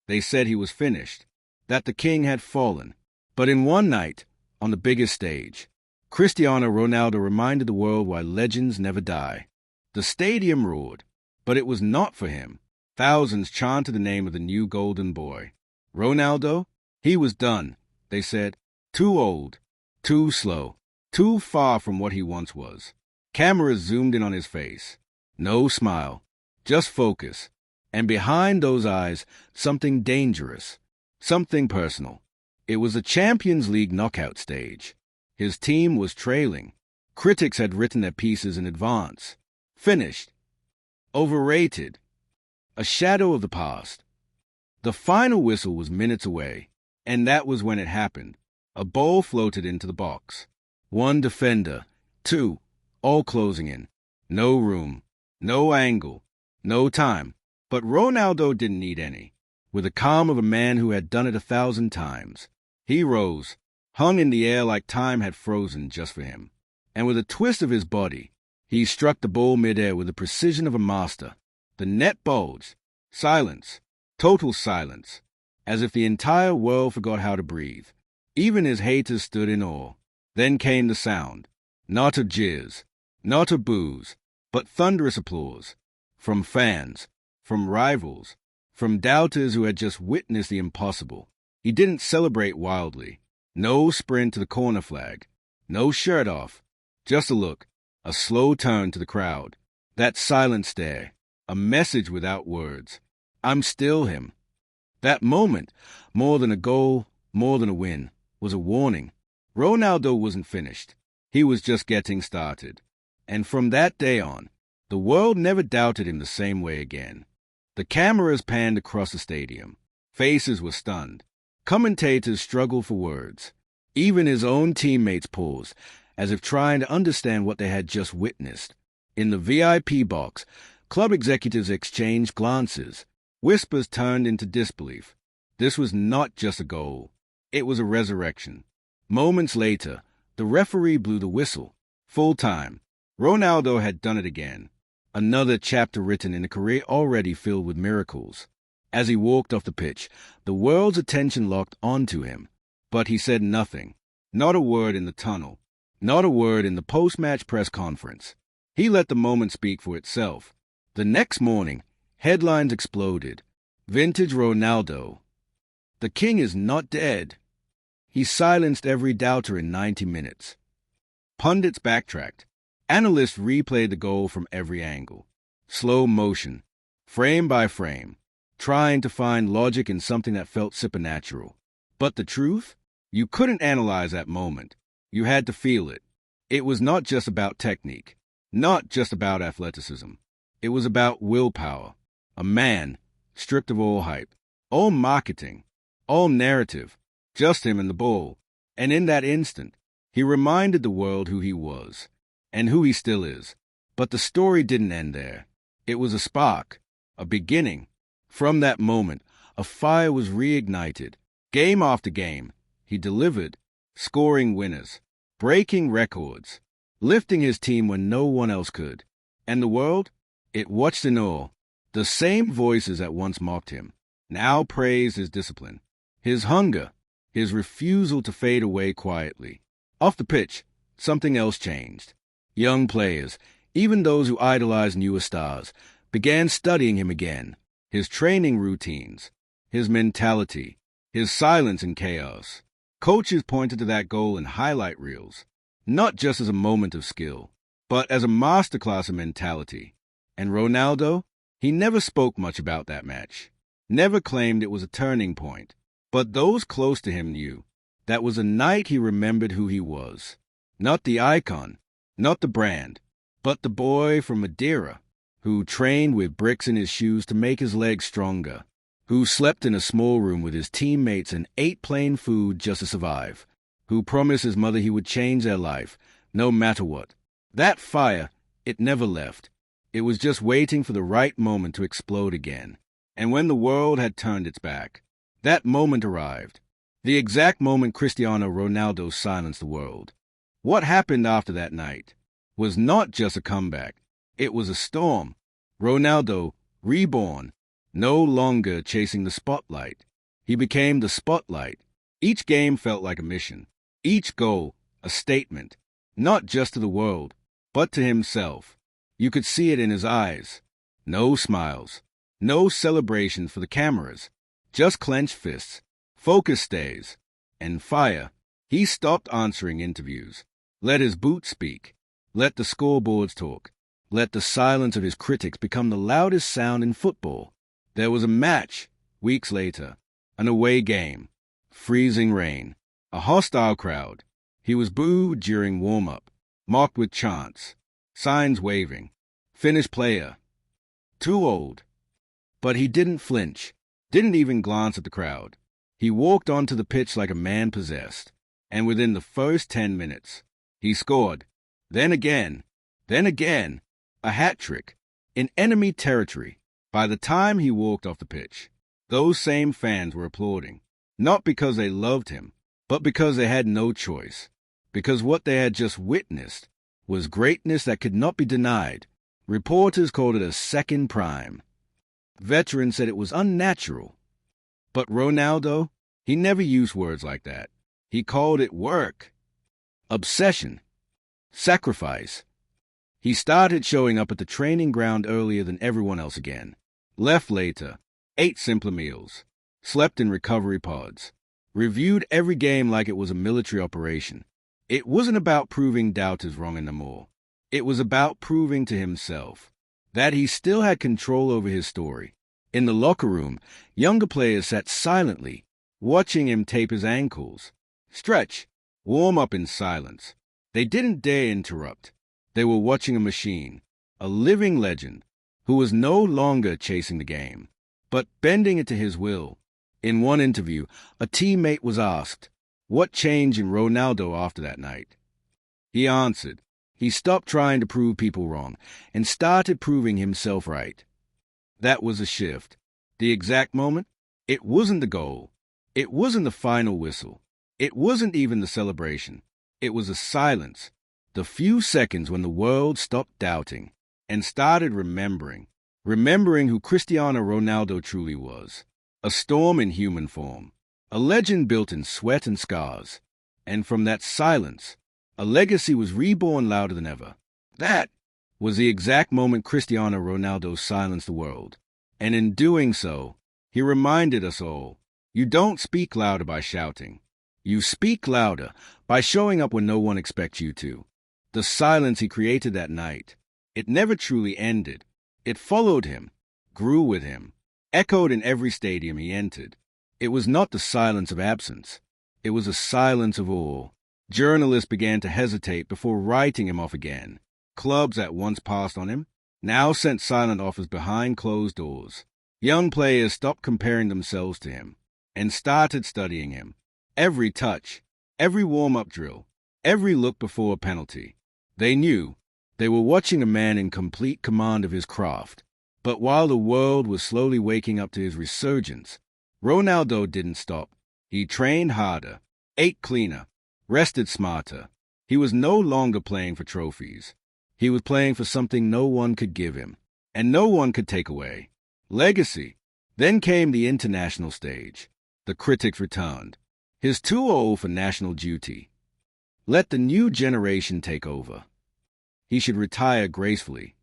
They said he was finished, that the king had fallen. But in one night, on the biggest stage, Cristiano Ronaldo reminded the world why legends never die. The stadium roared, but it was not for him. Thousands chanted the name of the new golden boy. Ronaldo? He was done, they said. Too old, too slow, too far from what he once was. Cameras zoomed in on his face. No smile, just focus. And behind those eyes, something dangerous, something personal. It was a Champions League knockout stage. His team was trailing. Critics had written their pieces in advance. Finished. Overrated. A shadow of the past. The final whistle was minutes away, and that was when it happened. A ball floated into the box. One defender, two, all closing in. No room, no angle, no time. But Ronaldo didn't need any. With the calm of a man who had done it 1,000 times, he rose, hung in the air like time had frozen just for him. And with a twist of his body, he struck the ball midair with the precision of a master. The net bulged. Silence. Total silence. As if the entire world forgot how to breathe. Even his haters stood in awe. Then came the sound. Not of jeers, not of boos, but thunderous applause. From fans, from rivals, from doubters who had just witnessed the impossible. He didn't celebrate wildly. No sprint to the corner flag. No shirt off. Just a look. A slow turn to the crowd. That silent stare. A message without words. I'm still him. That moment, more than a goal, more than a win, was a warning. Ronaldo wasn't finished. He was just getting started. And from that day on, the world never doubted him the same way again. The cameras panned across the stadium. Faces were stunned. Commentators struggled for words. Even his own teammates paused, as if trying to understand what they had just witnessed. In the VIP box, club executives exchanged glances. Whispers turned into disbelief. This was not just a goal. It was a resurrection. Moments later, the referee blew the whistle. Full time. Ronaldo had done it again. Another chapter written in a career already filled with miracles. As he walked off the pitch, the world's attention locked onto him. But he said nothing. Not a word in the tunnel. Not a word in the post-match press conference. He let the moment speak for itself. The next morning, headlines exploded. Vintage Ronaldo. The king is not dead. He silenced every doubter in 90 minutes. Pundits backtracked. Analysts replayed the goal from every angle. Slow motion, frame by frame, trying to find logic in something that felt supernatural. But the truth? You couldn't analyze that moment. You had to feel it. It was not just about technique, not just about athleticism. It was about willpower. A man, stripped of all hype, all marketing, all narrative, just him and the ball. And in that instant, he reminded the world who he was. And who he still is. But the story didn't end there. It was a spark, a beginning. From that moment, a fire was reignited. Game after game, he delivered, scoring winners, breaking records, lifting his team when no one else could. And the world? It watched in awe. The same voices that once mocked him now praised his discipline, his hunger, his refusal to fade away quietly. Off the pitch, something else changed. Young players, even those who idolized newer stars, began studying him again. His training routines, his mentality, his silence in chaos. Coaches pointed to that goal in highlight reels, not just as a moment of skill, but as a masterclass of mentality. And Ronaldo? He never spoke much about that match, never claimed it was a turning point. But those close to him knew that was a night he remembered who he was. Not the icon, not the brand, but the boy from Madeira, who trained with bricks in his shoes to make his legs stronger, who slept in a small room with his teammates and ate plain food just to survive, who promised his mother he would change their life, no matter what. That fire, it never left. It was just waiting for the right moment to explode again. And when the world had turned its back, that moment arrived. The exact moment Cristiano Ronaldo silenced the world. What happened after that night was not just a comeback. It was a storm. Ronaldo, reborn, no longer chasing the spotlight. He became the spotlight. Each game felt like a mission, each goal a statement, not just to the world, but to himself. You could see it in his eyes. No smiles, no celebrations for the cameras, just clenched fists, focus stays, and fire. He stopped answering interviews, let his boots speak, let the scoreboards talk, let the silence of his critics become the loudest sound in football. There was a match, weeks later, an away game, freezing rain, a hostile crowd. He was booed during warm-up, mocked with chants, signs waving, finished player, too old. But he didn't flinch, didn't even glance at the crowd. He walked onto the pitch like a man possessed, and within the first 10 minutes, he scored. Then again, a hat-trick, in enemy territory. By the time he walked off the pitch, those same fans were applauding, not because they loved him, but because they had no choice, because what they had just witnessed was greatness that could not be denied. Reporters called it a second prime. Veterans said it was unnatural. But Ronaldo, he never used words like that. He called it work, obsession, sacrifice. He started showing up at the training ground earlier than everyone else again, left later, ate simpler meals, slept in recovery pods, reviewed every game like it was a military operation. It wasn't about proving doubters wrong anymore. It was about proving to himself that he still had control over his story. In the locker room, younger players sat silently, watching him tape his ankles, stretch, warm up in silence. They didn't dare interrupt. They were watching a machine, a living legend, who was no longer chasing the game, but bending it to his will. In one interview, a teammate was asked, what changed in Ronaldo after that night? He answered, he stopped trying to prove people wrong and started proving himself right. That was a shift. The exact moment? It wasn't the goal. It wasn't the final whistle. It wasn't even the celebration. It was the silence, the few seconds when the world stopped doubting and started remembering who Cristiano Ronaldo truly was. A storm in human form, a legend built in sweat and scars. And from that silence, a legacy was reborn louder than ever. That was the exact moment Cristiano Ronaldo silenced the world. And in doing so, he reminded us all, you don't speak louder by shouting. You speak louder by showing up when no one expects you to. The silence he created that night, it never truly ended. It followed him, grew with him, echoed in every stadium he entered. It was not the silence of absence. It was a silence of awe. Journalists began to hesitate before writing him off again. Clubs that once passed on him now sent silent offers behind closed doors. Young players stopped comparing themselves to him and started studying him. Every touch, every warm-up drill, every look before a penalty. They knew they were watching a man in complete command of his craft. But while the world was slowly waking up to his resurgence, Ronaldo didn't stop. He trained harder, ate cleaner, rested smarter. He was no longer playing for trophies. He was playing for something no one could give him, and no one could take away. Legacy. Then came the international stage. The critics returned. He's too old for national duty. Let the new generation take over. He should retire gracefully.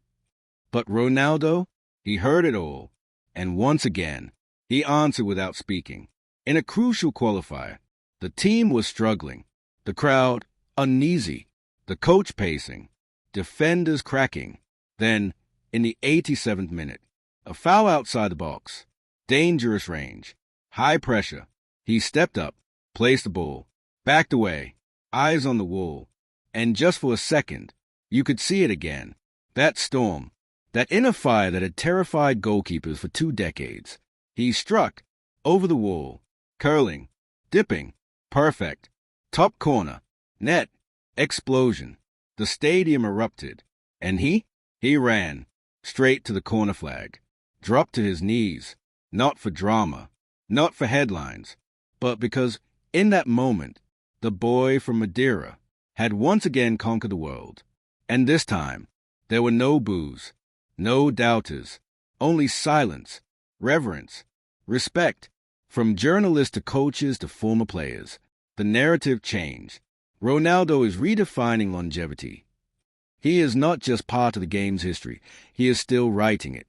But Ronaldo, he heard it all, and once again, he answered without speaking. In a crucial qualifier, the team was struggling, the crowd uneasy, the coach pacing, defenders cracking. Then, in the 87th minute, a foul outside the box, dangerous range, high pressure. He stepped up, placed the ball, backed away, eyes on the wall, and just for a second, you could see it again. That storm, that inner fire that had terrified goalkeepers for 2 decades. He struck, over the wall, curling, dipping, perfect, top corner, net, explosion. The stadium erupted, and he ran, straight to the corner flag, dropped to his knees, not for drama, not for headlines, but because, in that moment, the boy from Madeira had once again conquered the world. And this time, there were no boos, no doubters, only silence. reverence, respect. From journalists to coaches to former players, the narrative changed. Ronaldo is redefining longevity. He is not just part of the game's history, he is still writing it.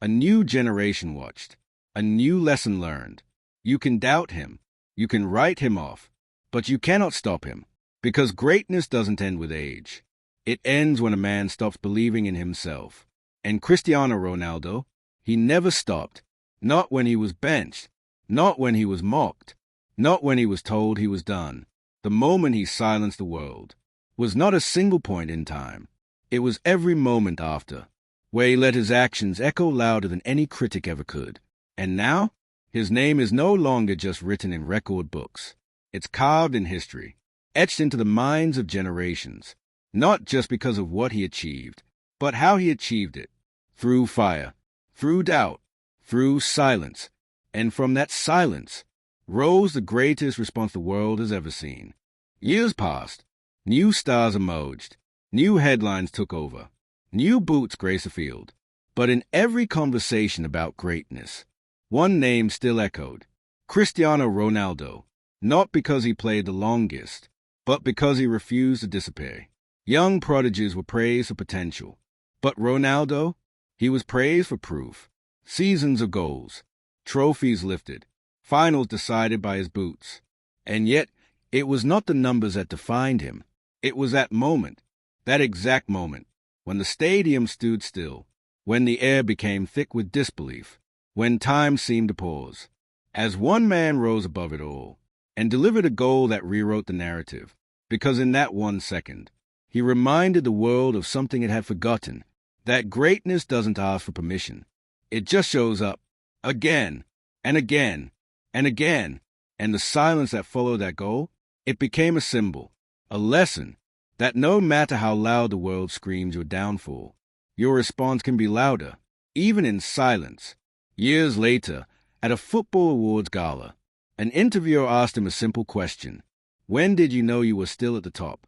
A new generation watched, a new lesson learned. You can doubt him, you can write him off, but you cannot stop him, because greatness doesn't end with age. It ends when a man stops believing in himself. And Cristiano Ronaldo, he never stopped, not when he was benched, not when he was mocked, not when he was told he was done. The moment he silenced the world was not a single point in time. It was every moment after, where he let his actions echo louder than any critic ever could. And now, his name is no longer just written in record books. It's carved in history, etched into the minds of generations, not just because of what he achieved, but how he achieved it. Through fire, through doubt, through silence. And from that silence rose the greatest response the world has ever seen. Years passed, new stars emerged, new headlines took over, new boots graced the field. But in every conversation about greatness, one name still echoed: Cristiano Ronaldo, not because he played the longest, but because he refused to disappear. Young prodigies were praised for potential, but Ronaldo, he was praised for proof. Seasons of goals, trophies lifted, finals decided by his boots. And yet, it was not the numbers that defined him. It was that moment, that exact moment, when the stadium stood still, when the air became thick with disbelief, when time seemed to pause, as one man rose above it all and delivered a goal that rewrote the narrative. Because in that 1 second, he reminded the world of something it had forgotten, that greatness doesn't ask for permission. It just shows up, again, and again, and again. And the silence that followed that goal, it became a symbol, a lesson, that no matter how loud the world screams your downfall, your response can be louder, even in silence. Years later, at a football awards gala, an interviewer asked him a simple question: when did you know you were still at the top?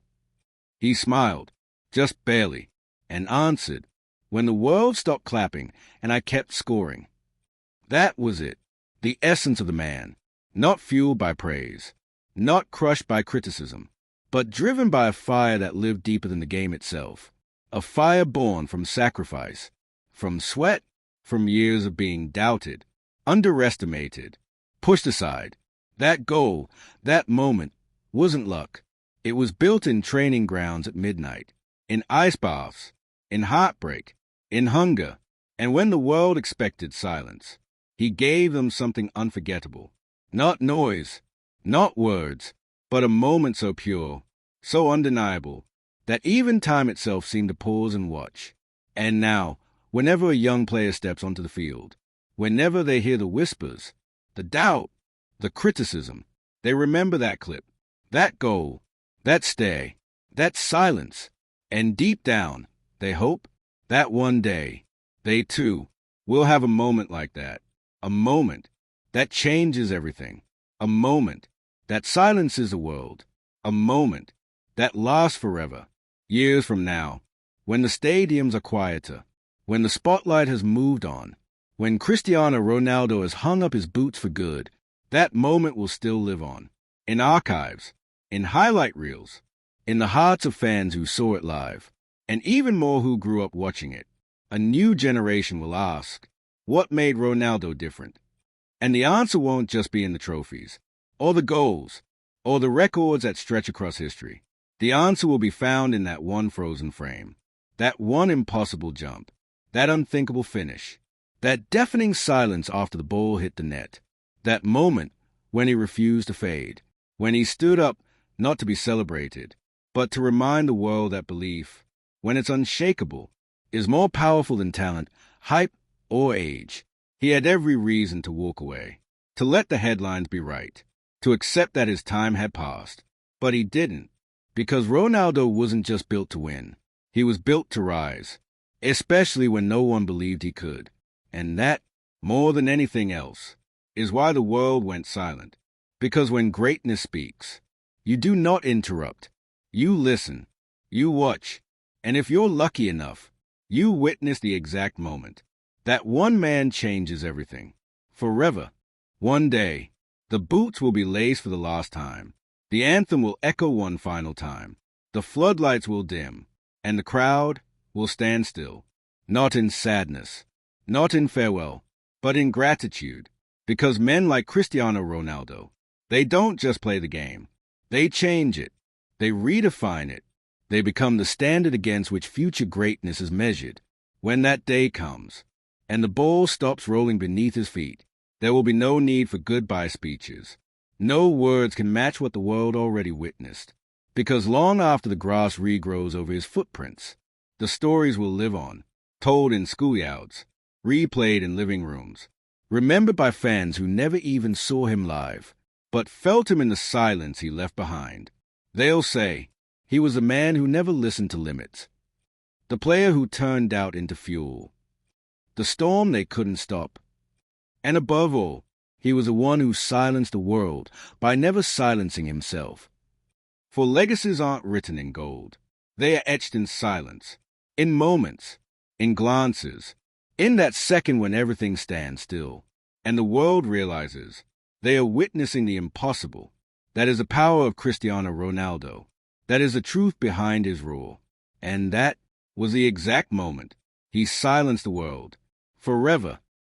He smiled, just barely, and answered, when the world stopped clapping and I kept scoring. That was it, the essence of the man, not fueled by praise, not crushed by criticism, but driven by a fire that lived deeper than the game itself, a fire born from sacrifice, from sweat, from years of being doubted, underestimated, pushed aside. That goal, that moment, wasn't luck. It was built in training grounds at midnight, in ice baths, in heartbreak, in hunger, and when the world expected silence, he gave them something unforgettable. Not noise, not words, but a moment so pure, so undeniable, that even time itself seemed to pause and watch. And now, whenever a young player steps onto the field, whenever they hear the whispers, the doubt, the criticism, they remember that clip, that goal, that stay, that silence, and deep down, they hope that one day, they too will have a moment like that, a moment that changes everything, a moment that silences the world, a moment that lasts forever. Years from now, when the stadiums are quieter, when the spotlight has moved on, when Cristiano Ronaldo has hung up his boots for good, that moment will still live on, in archives, in highlight reels, in the hearts of fans who saw it live, and even more who grew up watching it. A new generation will ask, what made Ronaldo different? And the answer won't just be in the trophies, or the goals, or the records that stretch across history. The answer will be found in that one frozen frame, that one impossible jump, that unthinkable finish, that deafening silence after the ball hit the net, that moment when he refused to fade, when he stood up not to be celebrated, but to remind the world that belief, when it's unshakable, is more powerful than talent, hype, or age. He had every reason to walk away, to let the headlines be right, to accept that his time had passed. But he didn't, because Ronaldo wasn't just built to win. He was built to rise, especially when no one believed he could. And that, more than anything else, is why the world went silent. Because when greatness speaks, you do not interrupt. You listen, you watch, and if you're lucky enough, you witness the exact moment, That one man changes everything. Forever. One day, the boots will be laced for the last time. The anthem will echo one final time. The floodlights will dim, and the crowd will stand still. Not in sadness, not in farewell, but in gratitude. Because men like Cristiano Ronaldo, they don't just play the game. They change it. They redefine it. They become the standard against which future greatness is measured. When that day comes, and the ball stops rolling beneath his feet, there will be no need for goodbye speeches. No words can match what the world already witnessed. Because long after the grass regrows over his footprints, the stories will live on, told in schoolyards, replayed in living rooms, remembered by fans who never even saw him live, but felt him in the silence he left behind. They'll say, he was a man who never listened to limits, the player who turned doubt into fuel, the storm they couldn't stop. And above all, he was the one who silenced the world by never silencing himself. For legacies aren't written in gold. They are etched in silence, in moments, in glances, in that second when everything stands still, and the world realizes they are witnessing the impossible. That is the power of Cristiano Ronaldo. That is the truth behind his rule. And that was the exact moment he silenced the world, forever,